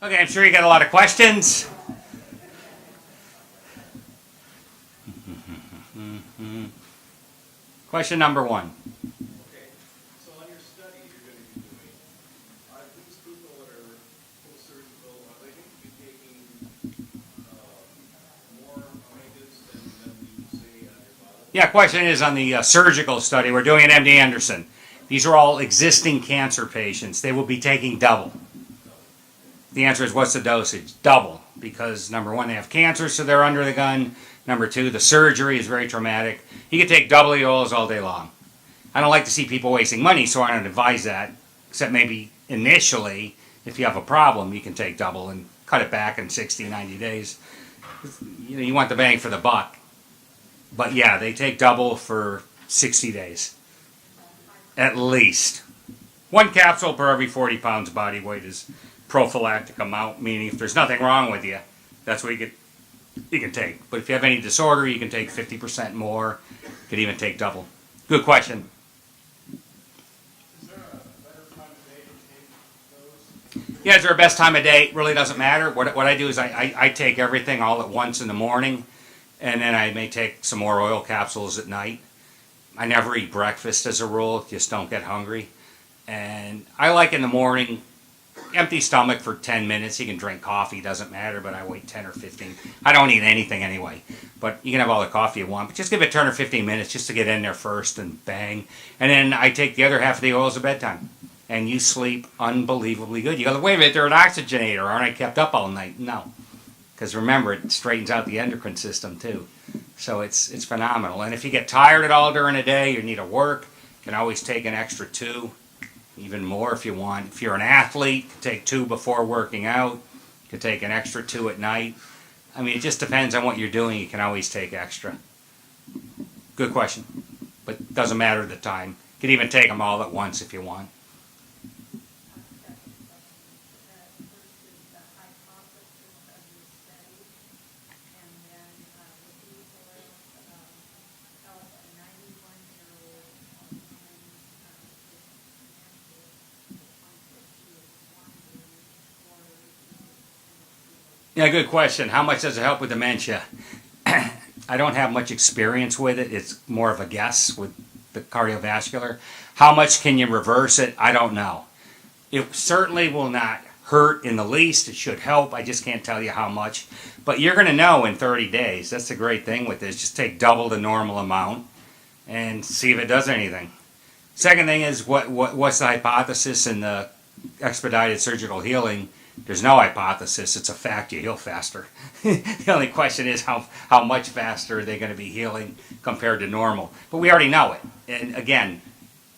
Okay, I'm sure you got a lot of questions. Question number one. Okay, so on your study you're going to be doing, are these people that are post-surgical, are they going to be taking more omegas than you say on your bottle? Yeah, question is on the surgical study we're doing at MD Anderson. These are all existing cancer patients. They will be taking double. The answer is, what's the dosage? Double. Because number one, they have cancer, so they're under the gun. Number two, the surgery is very traumatic. You can take double the oils all day long. I don't like to see people wasting money, so I don't advise that. Except maybe initially, if you have a problem, you can take double and cut it back in 60, 90 days. You want the bang for the buck. But yeah, they take double for 60 days. At least. One capsule per every 40 pounds body weight is prophylactic amount, meaning if there's nothing wrong with you, that's what you can take. But if you have any disorder, you can take 50% more. You could even take double. Good question. Is there a better time of day to take those? Yeah, is there a best time of day? It really doesn't matter. What I do is I take everything all at once in the morning, and then I may take some more oil capsules at night. I never eat breakfast as a rule, just don't get hungry. And I like in the morning, empty stomach for 10 minutes. You can drink coffee, doesn't matter, but I wait 10 or 15. I don't eat anything anyway, but you can have all the coffee you want. But just give it 10 or 15 minutes just to get in there first and bang. And then I take the other half of the oils at bedtime. And you sleep unbelievably good. You go, wait a minute, they're an oxygenator. Aren't I kept up all night? No. Because remember, it straightens out the endocrine system too. So it's phenomenal. And if you get tired at all during the day, you need to work, you can always take an extra 2. Even more if you want. If you're an athlete, you can take 2 before working out. You can take an extra 2 at night. I mean, it just depends on what you're doing. You can always take extra. Good question. But it doesn't matter the time. You can even take them all at once if you want. Yeah, good question. How much does it help with dementia? I don't have much experience with it. It's more of a guess with the cardiovascular. How much can you reverse it? I don't know. It certainly will not hurt in the least. It should help. I just can't tell you how much. But you're going to know in 30 days. That's the great thing with this. Just take double the normal amount and see if it does anything. Second thing is, what's the hypothesis in the expedited surgical healing? There's no hypothesis. It's a fact. You heal faster. The only question is how much faster are they going to be healing compared to normal. But we already know it. And again,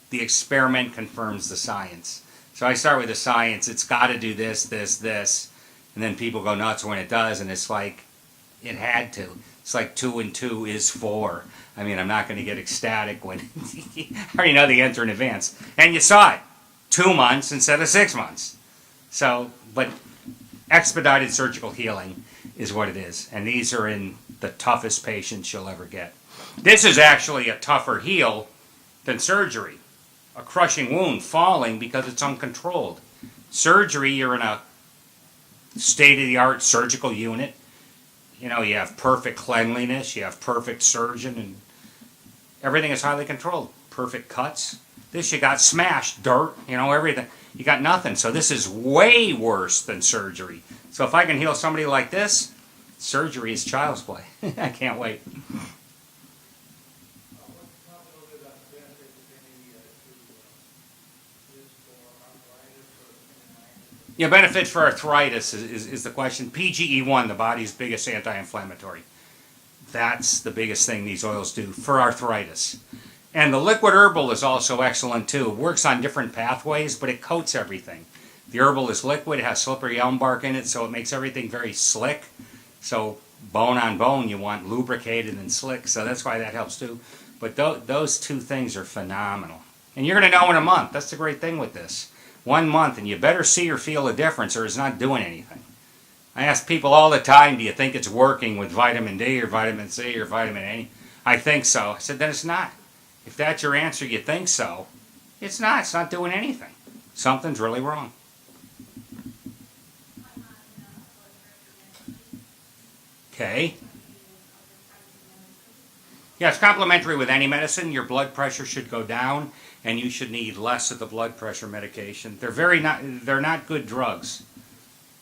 the experiment confirms the science. So I start with the science. It's got to do this, this, this. And then people go nuts when it does. And it's like, it had to. It's like 2 and 2 is 4. I mean, I'm not going to get ecstatic when I already know the answer in advance. And you saw it. 2 months instead of 6 months. So, but expedited surgical healing is what it is. And these are in the toughest patients you'll ever get. This is actually a tougher heal than surgery. A crushing wound, falling because it's uncontrolled. Surgery, you're in a state-of-the-art surgical unit. You know, you have perfect cleanliness, you have perfect surgeon, and everything is highly controlled. Perfect cuts. This, you got smashed, dirt, you know, everything. You got nothing. So this is way worse than surgery. So if I can heal somebody like this, surgery is child's play. I can't wait. Yeah, benefits for arthritis is the question. PGE1, the body's biggest anti-inflammatory. That's the biggest thing these oils do for arthritis. And the liquid herbal is also excellent too. It works on different pathways, but it coats everything. The herbal is liquid, it has slippery elm bark in it, so it makes everything very slick. So bone on bone, you want lubricated and slick, so that's why that helps too. But those two things are phenomenal. And you're going to know in a month. That's the great thing with this. 1 month, and you better see or feel a difference or it's not doing anything. I ask people all the time, do you think it's working with vitamin D or vitamin C or vitamin A? I think so. I said, then it's not. If that's your answer, you think so, it's not. It's not doing anything. Something's really wrong. Okay. Yeah, it's complementary with any medicine. Your blood pressure should go down, and you should need less of the blood pressure medication. They're not good drugs.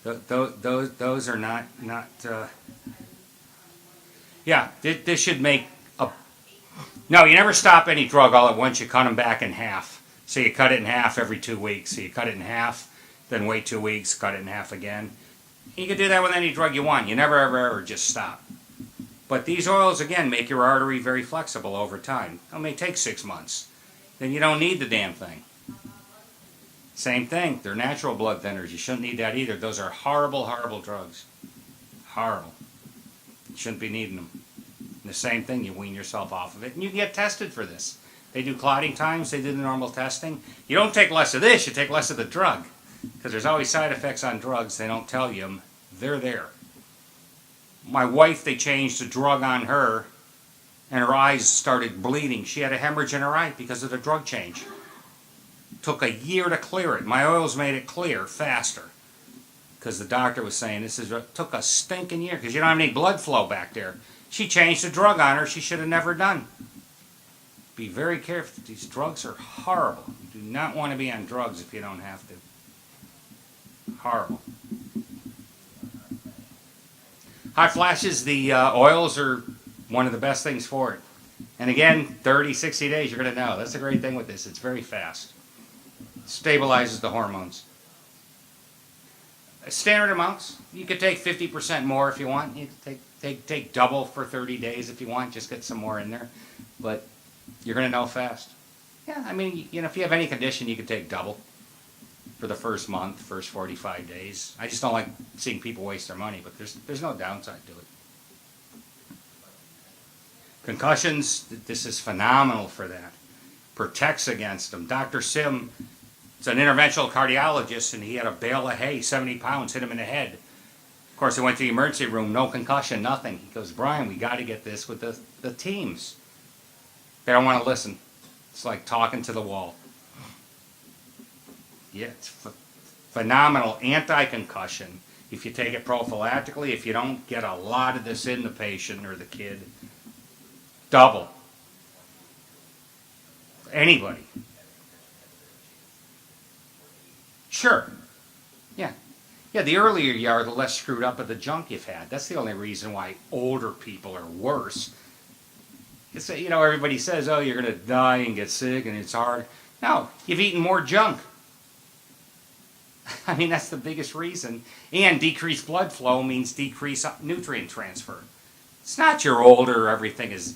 Those are not. Yeah, this should make a. No, you never stop any drug all at once. You cut them back in half. So you cut it in half every 2 weeks. So you cut it in half, then wait 2 weeks, cut it in half again. You can do that with any drug you want. You never, ever just stop. But these oils, again, make your artery very flexible over time. It may take 6 months. Then you don't need the damn thing. Same thing. They're natural blood thinners. You shouldn't need that either. Those are horrible, horrible drugs. Horrible. You shouldn't be needing them. And the same thing, you wean yourself off of it. And you can get tested for this. They do clotting times. They do the normal testing. You don't take less of this. You take less of the drug. Because there's always side effects on drugs. They don't tell you them. They're there. My wife, they changed the drug on her, and her eyes started bleeding. She had a hemorrhage in her eye because of the drug change. Took a year to clear it. My oils made it clear faster. Because the doctor was saying took a stinking year because you don't have any blood flow back there. She changed the drug on her she should have never done. Be very careful. These drugs are horrible. You do not want to be on drugs if you don't have to. Horrible. Hot flashes, the oils are one of the best things for it. And again, 30, 60 days, you're going to know. That's the great thing with this. It's very fast. Stabilizes the hormones. Standard amounts. You could take 50% more if you want. You could take double for 30 days if you want. Just get some more in there. But you're going to know fast. Yeah, I mean, you know, if you have any condition, you could take double for the first month, first 45 days. I just don't like seeing people waste their money, but there's no downside to it. Concussions, this is phenomenal for that. Protects against them. Dr. Sim, it's an interventional cardiologist, and he had a bale of hay, 70 pounds, hit him in the head. Of course, he went to the emergency room, no concussion, nothing. He goes, Brian, we got to get this with the teams. They don't want to listen. It's like talking to the wall. Yeah, it's phenomenal anti-concussion. If you take it prophylactically, if you don't get a lot of this in the patient or the kid, double. Anybody. Sure. Yeah. Yeah, the earlier you are, the less screwed up of the junk you've had. That's the only reason why older people are worse. It's, you know, everybody says, oh, you're going to die and get sick and it's hard. No, you've eaten more junk. I mean, that's the biggest reason. And decreased blood flow means decreased nutrient transfer. It's not you're older, everything is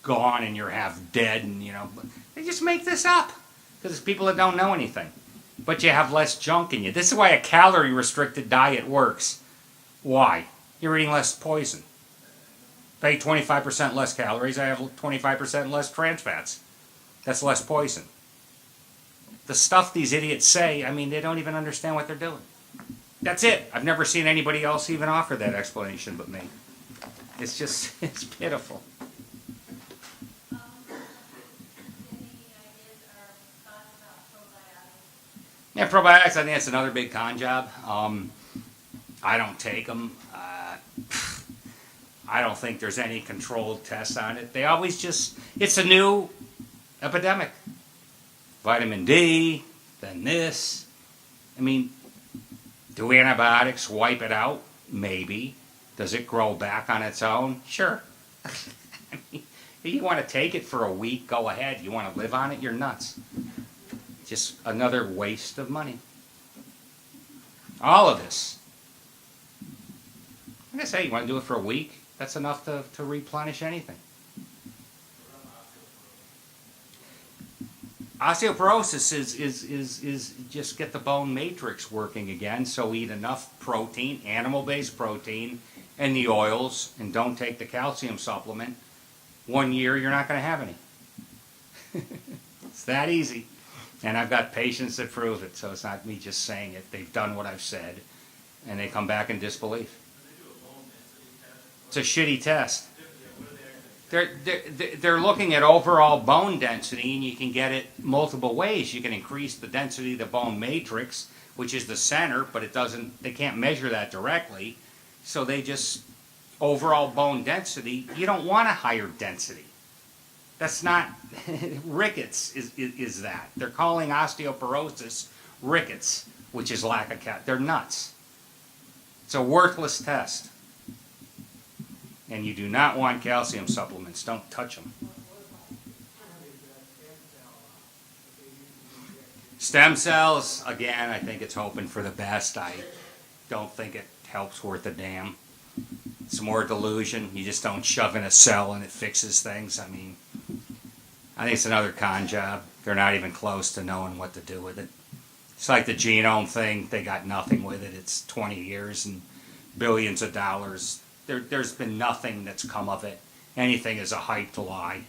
gone and you're half dead, and you know, they just make this up because it's people that don't know anything. But you have less junk in you. This is why a calorie-restricted diet works. Why? You're eating less poison. If I eat 25% less calories, I have 25% less trans fats. That's less poison. The stuff these idiots say, I mean, they don't even understand what they're doing. That's it. I've never seen anybody else even offer that explanation but me. It's just, it's pitiful. Yeah, probiotics, I think that's another big con job. I don't take them. I don't think there's any controlled tests on it. They always just, it's a new epidemic. Vitamin D, then this. I mean, do antibiotics wipe it out? Maybe. Does it grow back on its own? Sure. I mean, if you want to take it for a week, go ahead. You want to live on it? You're nuts. Just another waste of money. All of this. Like I say, you want to do it for a week? That's enough to replenish anything. Osteoporosis is just get the bone matrix working again, so eat enough protein, animal-based protein, and the oils, and don't take the calcium supplement. 1 year, you're not going to have any. It's that easy. And I've got patients that prove it, so it's not me just saying it. They've done what I've said, and they come back in disbelief. It's a shitty test. They're looking at overall bone density, and you can get it multiple ways. You can increase the density of the bone matrix, which is the center, but it doesn't. They can't measure that directly, so they just overall bone density, you don't want a higher density. That's not, rickets is that. They're calling osteoporosis rickets, which is lack of calcium. They're nuts. It's a worthless test. And you do not want calcium supplements. Don't touch them. Stem cells, again, I think it's hoping for the best. I don't think it helps worth a damn. It's more delusion. You just don't shove in a cell and it fixes things. I mean, I think it's another con job. They're not even close to knowing what to do with it. It's like the genome thing. They got nothing with it. It's 20 years and billions of dollars. There's been nothing that's come of it. Anything is a hyped lie.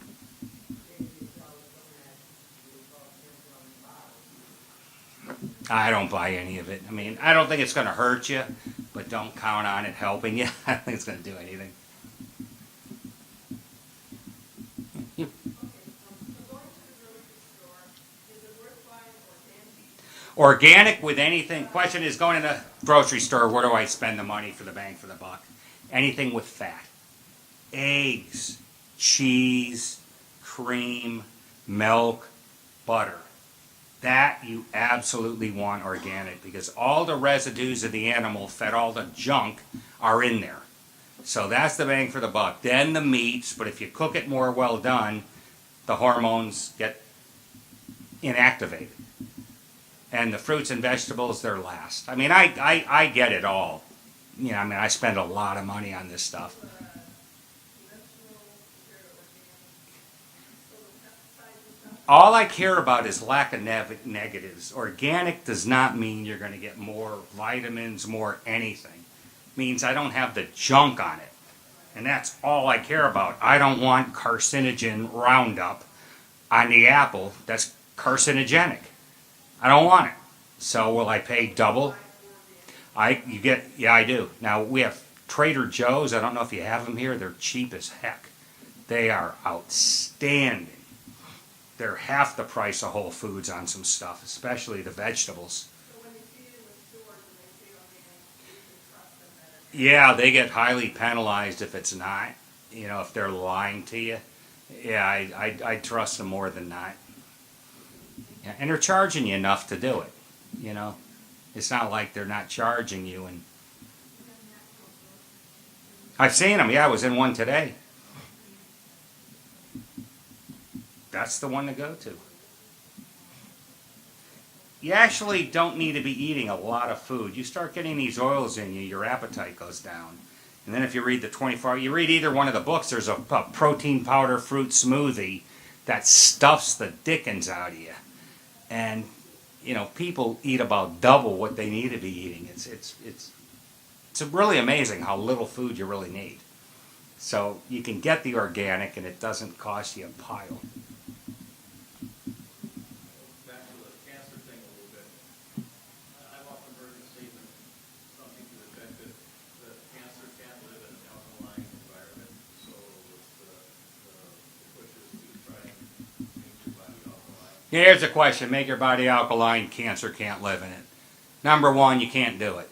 I don't buy any of it. I mean, I don't think it's going to hurt you, but don't count on it helping you. I don't think it's going to do anything. Organic with anything. Question is, going in the grocery store, where do I spend the money for the bang for the buck? Anything with fat. Eggs, cheese, cream, milk, butter. That you absolutely want organic, because all the residues of the animal fed all the junk are in there. So that's the bang for the buck. Then the meats, but if you cook it more well done, the hormones get inactivated. And the fruits and vegetables, they're last. I mean, I get it all. You know, I mean, I spend a lot of money on this stuff. All I care about is lack of negatives. Organic does not mean you're going to get more vitamins, more anything. It means I don't have the junk on it. And that's all I care about. I don't want carcinogen Roundup on the apple that's carcinogenic. I don't want it. So will I pay double? Yeah, I do. Now we have Trader Joe's. I don't know if you have them here. They're cheap as heck. They are outstanding. They're half the price of Whole Foods on some stuff, especially the vegetables. So when you see it in the stores and they say organic, you can trust them better. Yeah, they get highly penalized if it's not. You know, if they're lying to you. Yeah, I trust them more than not. Yeah, and they're charging you enough to do it. You know, it's not like they're not charging you. And I've seen them. Yeah, I was in one today. That's the one to go to. You actually don't need to be eating a lot of food. You start getting these oils in you, your appetite goes down. And then if you read the 24, you read either one of the books, there's a protein powder fruit smoothie that stuffs the dickens out of you. And, you know, people eat about double what they need to be eating. It's really amazing how little food you really need. So you can get the organic and it doesn't cost you a pile. Back to the cancer thing a little bit. I've often heard the statement, something to the effect that cancer can't live in an alkaline environment. So the push is to try and make your body alkaline. Here's a question. Make your body alkaline, cancer can't live in it. Number one, you can't do it.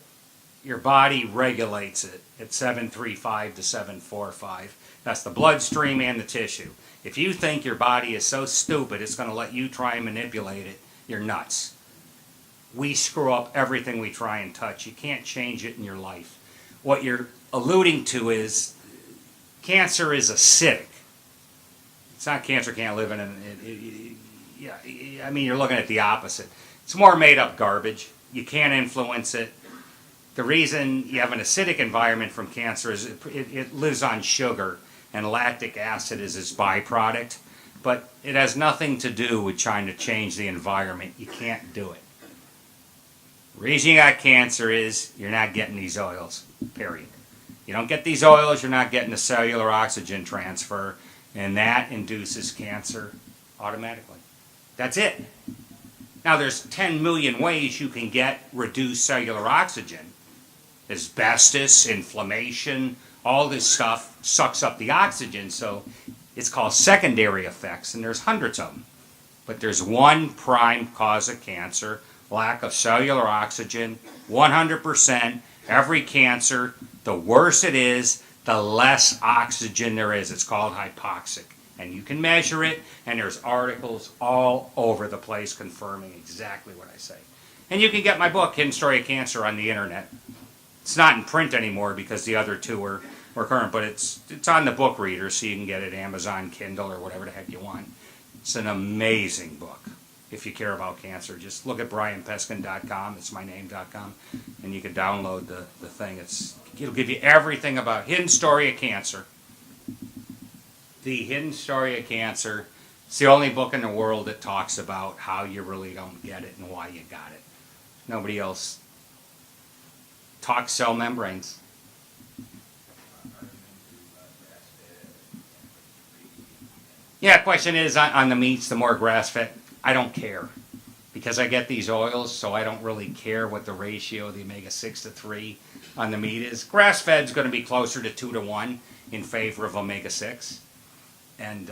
Your body regulates it at 735 to 745. That's the bloodstream and the tissue. If you think your body is so stupid it's going to let you try and manipulate it, you're nuts. We screw up everything we try and touch. You can't change it in your life. What you're alluding to is cancer is acidic. It's not cancer can't live in it. Yeah, I mean, you're looking at the opposite. It's more made up garbage. You can't influence it. The reason you have an acidic environment from cancer is it lives on sugar, and lactic acid is its byproduct. But it has nothing to do with trying to change the environment. You can't do it. The reason you got cancer is you're not getting these oils, period. You don't get these oils, you're not getting the cellular oxygen transfer, and that induces cancer automatically. That's it. Now there's 10 million ways you can get reduced cellular oxygen. Asbestos, inflammation, all this stuff sucks up the oxygen, so it's called secondary effects, and there's hundreds of them. But there's one prime cause of cancer, lack of cellular oxygen, 100%. Every cancer, the worse it is, the less oxygen there is. It's called hypoxic. And you can measure it, and there's articles all over the place confirming exactly what I say. And you can get my book, Hidden Story of Cancer, on the internet. It's not in print anymore because the other two are current, but it's on the book reader, so you can get it Amazon, Kindle, or whatever the heck you want. It's an amazing book. If you care about cancer, just look at brianpeskin.com, it's my name.com, and you can download the thing. It'll give you everything about Hidden Story of Cancer. The Hidden Story of Cancer. It's the only book in the world that talks about how you really don't get it and why you got it. Nobody else talks cell membranes. Yeah, question is on the meats, the more grass-fed, I don't care. Because I get these oils, so I don't really care what the ratio of the omega-6 to 3 on the meat is. Grass-fed's going to be closer to 2 to 1 in favor of omega-6. And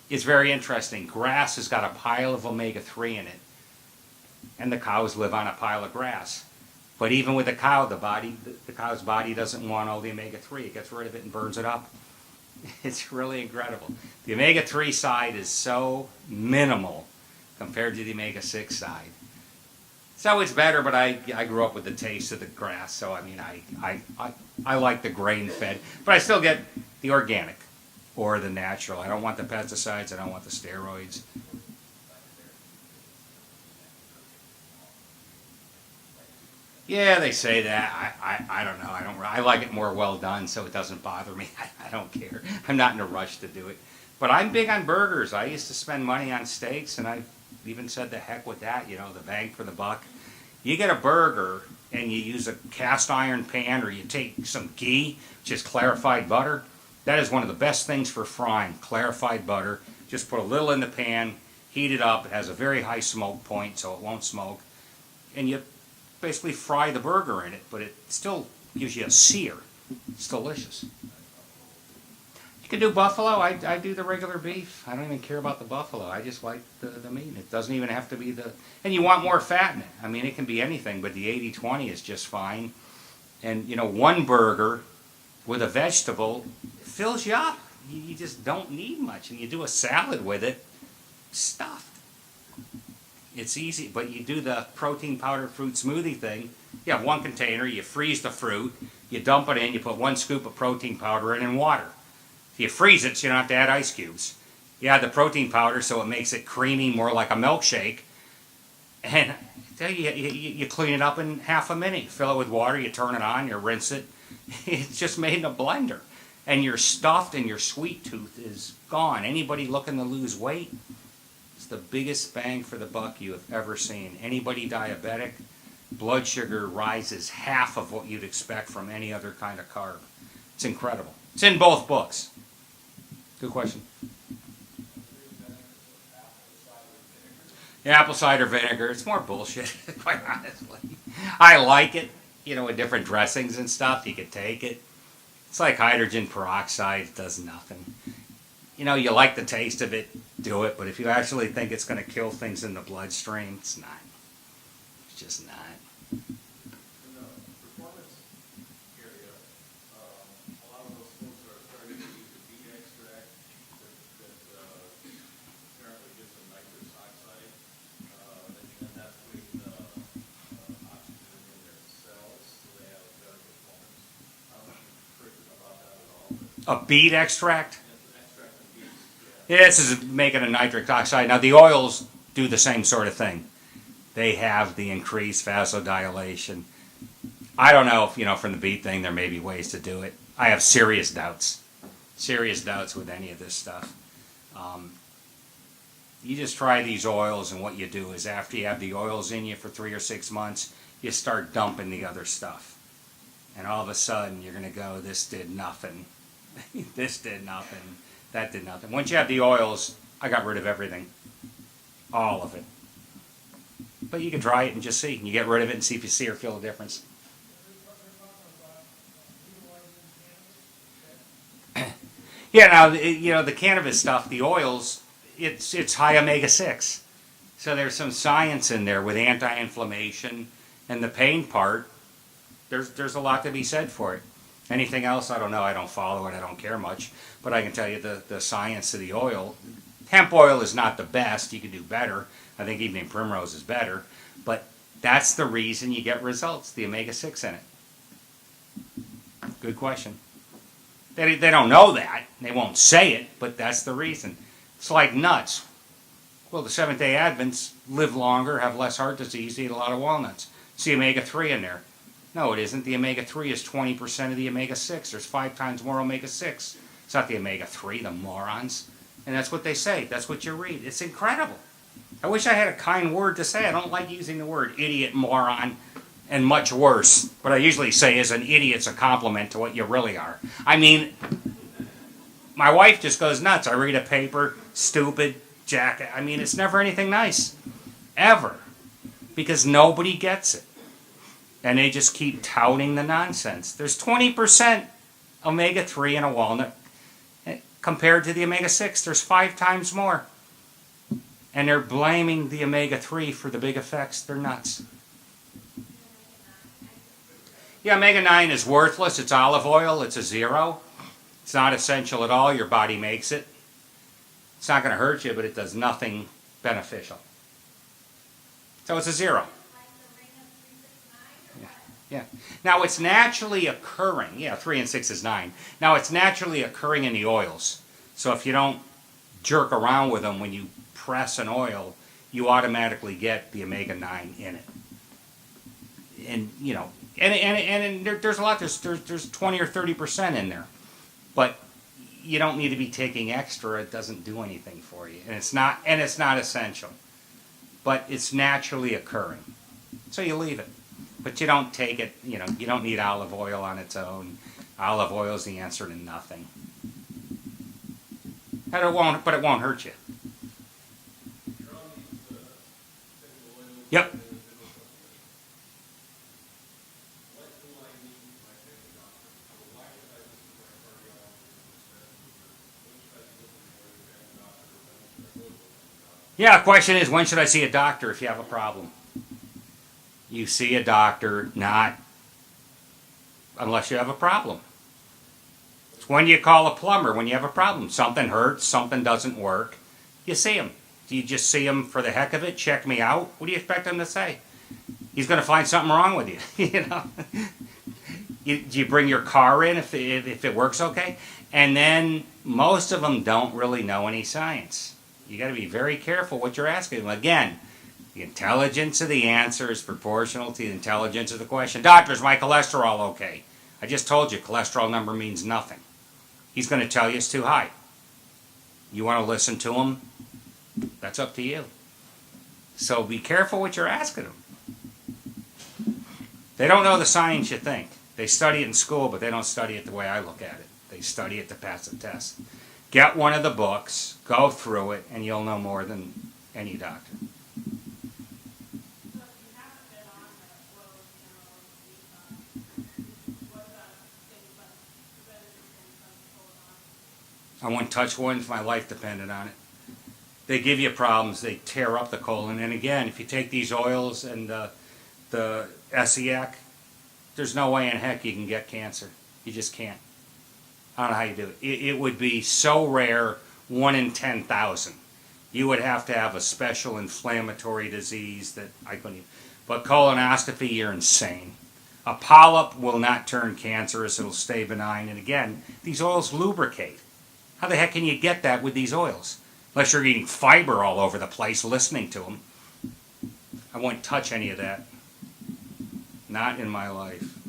it's very interesting. Grass has got a pile of omega-3 in it. And the cows live on a pile of grass. But even with the cow, the cow's body doesn't want all the omega-3. It gets rid of it and burns it up. It's really incredible. The omega-3 side is so minimal compared to the omega-6 side. So it's better, but I grew up with the taste of the grass, so I mean, I like the grain-fed. But I still get the organic or the natural. I don't want the pesticides. I don't want the steroids. Yeah, they say that. I don't know. I like it more well done, so it doesn't bother me. I don't care. I'm not in a rush to do it. But I'm big on burgers. I used to spend money on steaks, and I've even said the heck with that. You know, the bang for the buck. You get a burger, and you use a cast iron pan, or you take some ghee, which is clarified butter. That is one of the best things for frying. Clarified butter. Just put a little in the pan, heat it up. It has a very high smoke point, so it won't smoke. And you basically fry the burger in it, but it still gives you a sear. It's delicious. You can do buffalo. I do the regular beef. I don't even care about the buffalo. I just like the meat. It doesn't even have to be the... And you want more fat in it. I mean, it can be anything, but the 80-20 is just fine. And, you know, one burger with a vegetable fills you up. You just don't need much. And you do a salad with it, stuffed. It's easy, but you do the protein powdered fruit smoothie thing. You have one container, you freeze the fruit, you dump it in, you put 1 scoop of protein powder in and water. You freeze it so you don't have to add ice cubes. You add the protein powder so it makes it creamy, more like a milkshake. And you clean it up in half a minute. You fill it with water, you turn it on, you rinse it. It's just made in a blender. And your stuffed and your sweet tooth is gone. Anybody looking to lose weight? It's the biggest bang for the buck you have ever seen. Anybody diabetic, blood sugar rises half of what you'd expect from any other kind of carb. It's incredible. It's in both books. Good question. Yeah, apple cider vinegar. It's more bullshit, quite honestly. I like it, you know, with different dressings and stuff. You could take it. It's like hydrogen peroxide. It does nothing. You know, you like the taste of it, do it, but if you actually think it's going to kill things in the bloodstream, it's not. It's just not. In the performance area, a lot of those folks are starting to use the beet extract that apparently gives them nitrous oxide, and that's putting oxygen in their cells so they have better performance. I don't know if you've heard about that at all. But A beet extract? extract from beets, Yeah, this is making a nitric oxide. Now, the oils do the same sort of thing. They have the increased vasodilation. I don't know if, you know, from the beet thing, there may be ways to do it. I have serious doubts. Serious doubts with any of this stuff. You just try these oils, and what you do is after you have the oils in you for 3 or 6 months, you start dumping the other stuff. And all of a sudden, you're going to go, this did nothing. This did nothing. That did nothing. Once you have the oils, I got rid of everything. All of it. But you can try it and just see. You get rid of it and see if you see or feel a difference. Yeah, now, you know, the cannabis stuff, the oils, it's high omega-6. So there's some science in there with anti-inflammation and the pain part. There's a lot to be said for it. Anything else? I don't know. I don't follow it. I don't care much. But I can tell you the science of the oil. Hemp oil is not the best. You can do better. I think evening primrose is better. But that's the reason you get results, the omega-6 in it. Good question. They don't know that. They won't say it, but that's the reason. It's like nuts. Well, the Seventh-day Advents live longer, have less heart disease, eat a lot of walnuts. See omega-3 in there. No, it isn't. The omega-3 is 20% of the omega-6. There's 5 times more omega-6. It's not the omega-3, the morons. And that's what they say. That's what you read. It's incredible. I wish I had a kind word to say. I don't like using the word idiot, moron, and much worse. What I usually say is an idiot's a compliment to what you really are. I mean, my wife just goes nuts. I read a paper, stupid, jacket. I mean, it's never anything nice. Ever. Because nobody gets it. And they just keep touting the nonsense. There's 20% omega-3 in a walnut compared to the omega-6. There's 5 times more. And they're blaming the omega-3 for the big effects. They're nuts. Yeah, omega-9 is worthless. It's olive oil. It's a 0. It's not essential at all. Your body makes it. It's not going to hurt you, but it does nothing beneficial. So it's a 0. Yeah. Now it's naturally occurring. Yeah, 3 and 6 is 9. Now it's naturally occurring in the oils. So if you don't jerk around with them when you press an oil, you automatically get the omega-9 in it. And you know, and there's a lot. There's 20 or 30% in there, but you don't need to be taking extra. It doesn't do anything for you, and it's not essential. But it's naturally occurring, so you leave it. But you don't take it, you know, you don't need olive oil on its own. Olive oil is the answer to nothing. But it won't hurt you. Yep. Yeah, the question is, when should I see a doctor if you have a problem? You see a doctor, not unless you have a problem. It's when you call a plumber, when you have a problem. Something hurts, something doesn't work. You see him. Do you just see him for the heck of it? Check me out? What do you expect him to say? He's going to find something wrong with you. You know? Do you bring your car in if it works okay? And then most of them don't really know any science. You got to be very careful what you're asking them. Again, the intelligence of the answer is proportional to the intelligence of the question. Doctor, is my cholesterol okay? I just told you cholesterol number means nothing. He's going to tell you it's too high. You want to listen to him? That's up to you. So be careful what you're asking them. They don't know the science you think. They study it in school, but they don't study it the way I look at it. They study it to pass the test. Get one of the books, go through it, and you'll know more than any doctor. I wouldn't touch one if my life depended on it. They give you problems. They tear up the colon. And again, if you take these oils and the SEAC, there's no way in heck you can get cancer. You just can't. I don't know how you do it. It would be so rare, 1 in 10,000. You would have to have a special inflammatory disease that I couldn't even. But colonoscopy, you're insane. A polyp will not turn cancerous. It'll stay benign. And again, these oils lubricate. How the heck can you get that with these oils? Unless you're eating fiber all over the place, listening to them. I wouldn't touch any of that. Not in my life.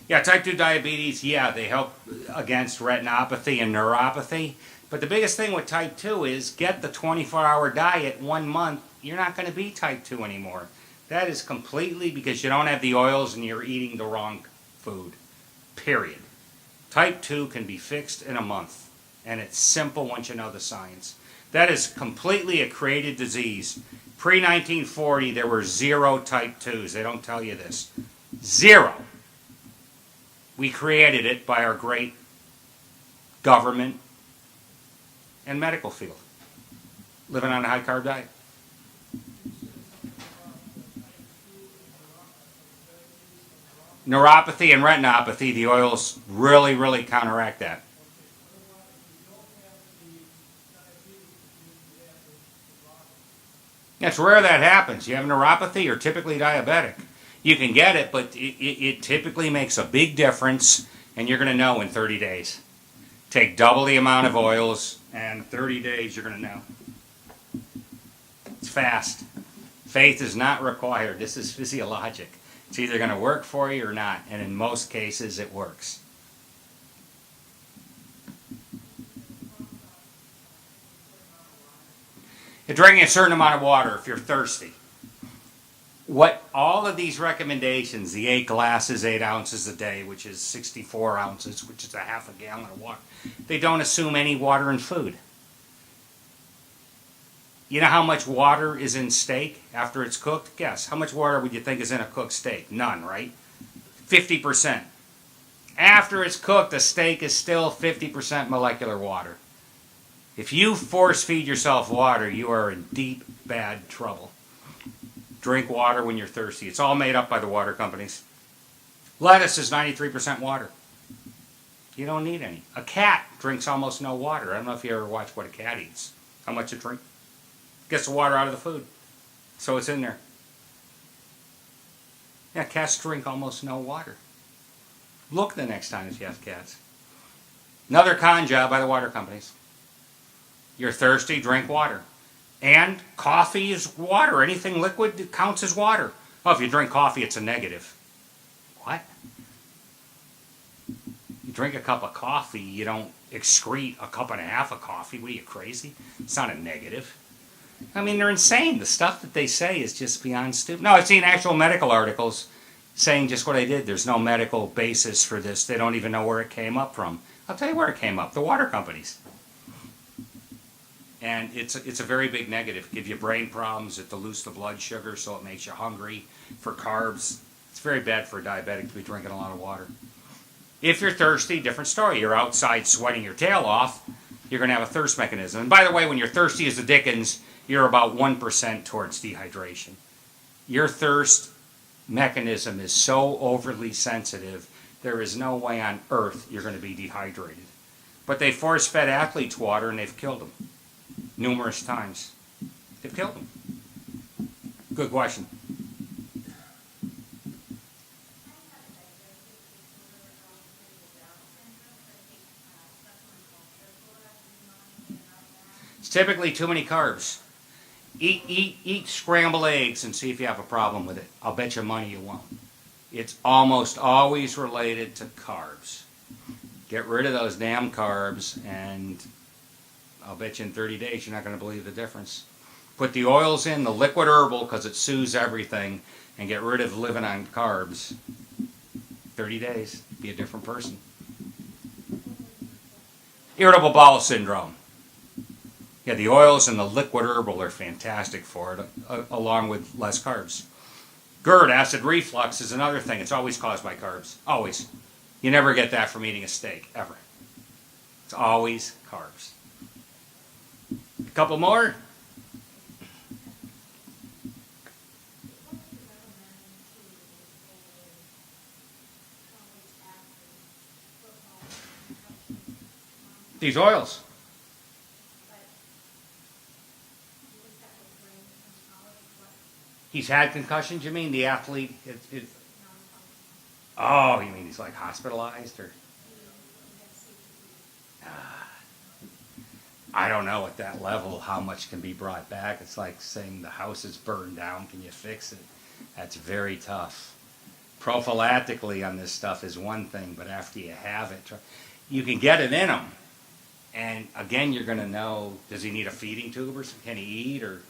Yeah, type 2 diabetes, yeah, they help against retinopathy and neuropathy. But the biggest thing with type 2 is get the 24-hour diet 1 month. You're not going to be type 2 anymore. That is completely because you don't have the oils and you're eating the wrong food. Period. Type 2 can be fixed in a month. And it's simple once you know the science. That is completely a created disease. Pre-1940, there were 0 type 2s. They don't tell you this. 0. We created it by our great government and medical field. Living on a high-carb diet. Neuropathy and retinopathy, the oils really counteract that. It's rare that happens. You have neuropathy, you're typically diabetic. You can get it, but it typically makes a big difference, and you're going to know in 30 days. Take double the amount of oils, and 30 days you're going to know. It's fast. Faith is not required. This is physiologic. It's either going to work for you or not, and in most cases it works. You're drinking a certain amount of water if you're thirsty. What all of these recommendations, the 8 glasses, 8 ounces a day, which is 64 ounces, which is a half a gallon of water, they don't assume any water in food. You know how much water is in steak after it's cooked? Guess. How much water would you think is in a cooked steak? None, right? 50%. After it's cooked, the steak is still 50% molecular water. If you force feed yourself water, you are in deep, bad trouble. Drink water when you're thirsty. It's all made up by the water companies. Lettuce is 93% water. You don't need any. A cat drinks almost no water. I don't know if you ever watch what a cat eats. How much it drinks. Gets the water out of the food. So it's in there. Yeah, cats drink almost no water. Look the next time if you have cats. Another con job by the water companies. You're thirsty, drink water. And coffee is water. Anything liquid counts as water. Oh, if you drink coffee, it's a negative. What? You drink a cup of coffee, you don't excrete a cup and a half of coffee. What are you, crazy? It's not a negative. I mean, they're insane. The stuff that they say is just beyond stupid. No, I've seen actual medical articles saying just what I did. There's no medical basis for this. They don't even know where it came up from. I'll tell you where it came up. The water companies. And it's a very big negative. Give you brain problems. It dilutes the blood sugar, so it makes you hungry for carbs. It's very bad for a diabetic to be drinking a lot of water. If you're thirsty, different story. You're outside sweating your tail off, you're going to have a thirst mechanism. And by the way, when you're thirsty as the dickens, you're about 1% towards dehydration. Your thirst mechanism is so overly sensitive, there is no way on earth you're going to be dehydrated. But they force-fed athletes water and they've killed them. Numerous times. They've killed them. Good question. It's typically too many carbs. Eat scrambled eggs and see if you have a problem with it. I'll bet you money you won't. It's almost always related to carbs. Get rid of those damn carbs and I'll bet you in 30 days you're not going to believe the difference. Put the oils in, the liquid herbal, because it soothes everything, and get rid of living on carbs. 30 days, be a different person. Irritable bowel syndrome. Yeah, the oils and the liquid herbal are fantastic for it, along with less carbs. GERD, acid reflux, is another thing. It's always caused by carbs. Always. You never get that from eating a steak, ever. It's always carbs. A couple more. These oils. He's had concussions, you mean? The athlete? Oh, you mean he's like hospitalized? Or? I don't know at that level how much can be brought back. It's like saying the house is burned down. Can you fix it? That's very tough. Prophylactically on this stuff is one thing, but after you have it, you can get it in him. And again, you're going to know, does he need a feeding tube or can he eat? Or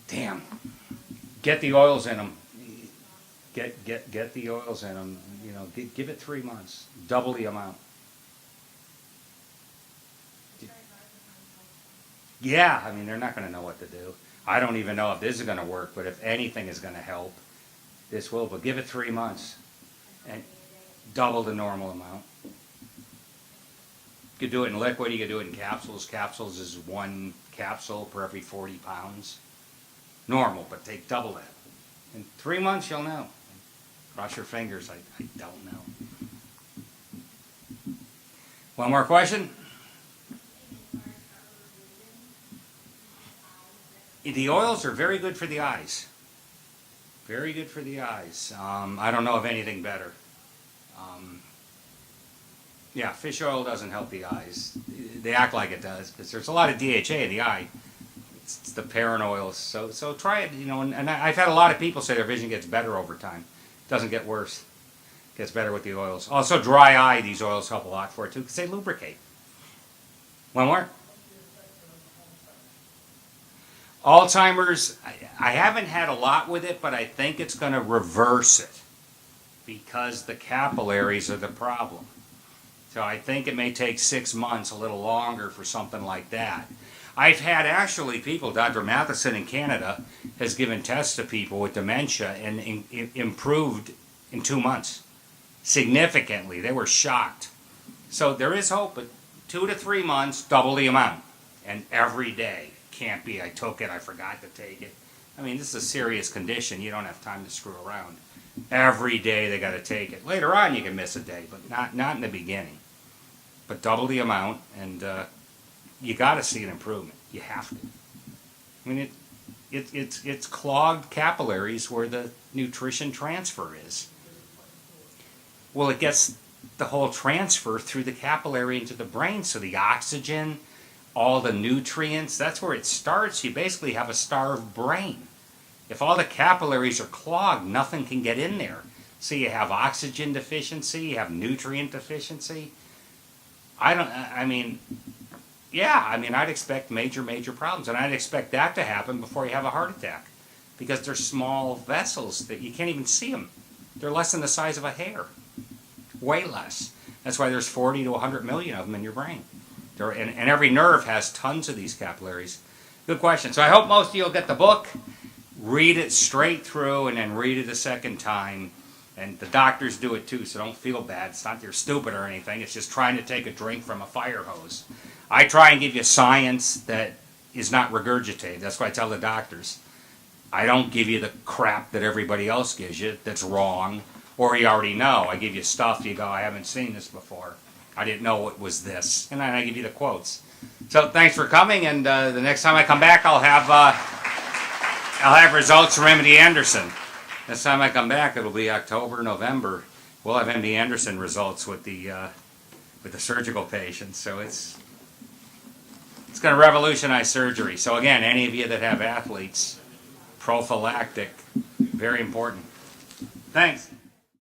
damn. Get the oils in them. Get the oils in them. You know, give it 3 months. Double the amount. Yeah, I mean, they're not going to know what to do. I don't even know if this is going to work, but if anything is going to help, This will, but give it 3 months and double the normal amount. You could do it in liquid, you could do it in capsules. Capsules is 1 capsule per every 40 pounds. Normal, but take double that. In 3 months, you'll know. Cross your fingers, I don't know. One more question? The oils are very good for the eyes. Very good for the eyes. I don't know of anything better. Yeah, fish oil doesn't help the eyes. They act like it does, because there's a lot of DHA in the eye. It's the parent oils. So try it, and I've had a lot of people say their vision gets better over time. It doesn't get worse. It gets better with the oils. Also, dry eye, these oils help a lot for it too, because they lubricate. One more? Alzheimer's, I haven't had a lot with it, but I think it's going to reverse it because the capillaries are the problem. So I think it may take 6 months, a little longer for something like that. I've had actually people, Dr. Matheson in Canada has given tests to people with dementia and improved in 2 months. Significantly. They were shocked. So there is hope, but 2 to 3 months, double the amount. And every day. Can't be, I took it, I forgot to take it. I mean, this is a serious condition. You don't have time to screw around. Every day they got to take it. Later on you can miss a day, but not in the beginning. But double the amount, and you got to see an improvement. You have to. I mean, it's clogged capillaries where the nutrition transfer is. Well, it gets the whole transfer through the capillary into the brain, so the oxygen, all the nutrients, that's where it starts. You basically have a starved brain. If all the capillaries are clogged, nothing can get in there. So you have oxygen deficiency, you have nutrient deficiency. I'd expect major problems. And I'd expect that to happen before you have a heart attack. Because they're small vessels that you can't even see them. They're less than the size of a hair. Way less. That's why there's 40 to 100 million of them in your brain. And every nerve has tons of these capillaries. Good question. So I hope most of you will get the book, read it straight through, and then read it a second time. And the doctors do it too, so don't feel bad. It's not you're stupid or anything. It's just trying to take a drink from a fire hose. I try and give you science that is not regurgitated. That's what I tell the doctors. I don't give you the crap that everybody else gives you that's wrong, or you already know. I give you stuff, you go, I haven't seen this before. I didn't know it was this. And then I give you the quotes. So thanks for coming, and the next time I come back, I'll have results from MD Anderson. Next time I come back, it'll be October, November. We'll have MD Anderson results with the surgical patients. So it's going to revolutionize surgery. So again, any of you that have athletes, prophylactic, very important. Thanks.